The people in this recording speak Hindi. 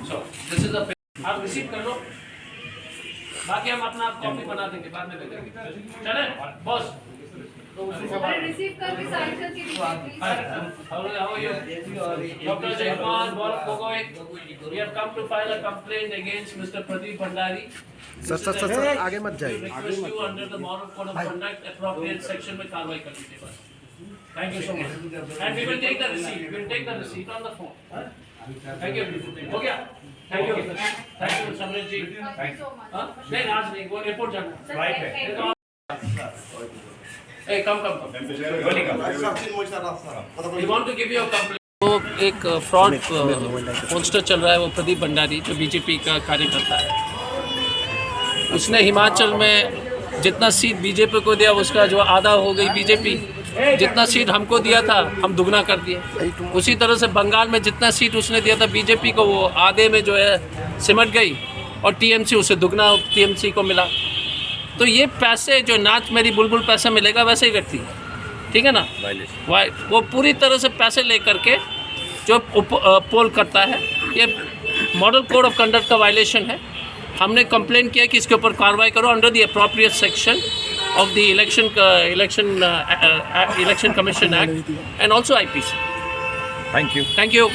सो दिस इज अ आप रिसीव कर लो, बाकी हम अपना कॉपी बना देंगे बाद में दे देंगे। चले बॉस रिसीव करके साइन करके Dr. Jaykumar Gogoi, we have come to file a complaint against Mr. Pradeep Bhandari. Sir आगे मत जाइए। Request you under the Model Code of Conduct appropriate section में कार्रवाई कर लीजिए बस। Thank you so much. And we will take the receipt. We will take the receipt on the phone. Thank you. हो गया? Thank you. Thank you Samaresh जी। नहीं आज नहीं, वो एयरपोर्ट जाना है। Hey, come. We want to give you a complaint. वो एक फ्रॉड पोस्टर चल रहा है, वो प्रदीप भंडारी जो बीजेपी का कार्यकर्ता है, उसने हिमाचल में जितना सीट बीजेपी को दिया उसका जो आधा हो गई बीजेपी, जितना सीट हमको दिया था हम दुगना कर दिए। उसी तरह से बंगाल में जितना सीट उसने दिया था बीजेपी को वो आधे में जो है सिमट गई और टीएमसी उसे दुगना टीएमसी को मिला। तो ये पैसे जो नाच मेरी बुलबुल पैसा मिलेगा वैसे ही व्यक्ति, ठीक है ना, वो पूरी तरह से पैसे लेकर के जो पोल करता है, ये मॉडल कोड ऑफ कंडक्ट का वायलेशन है। हमने कंप्लेंट किया कि इसके ऊपर कार्रवाई करो under the appropriate section of the election commission act and also IPC. Thank you. Thank you.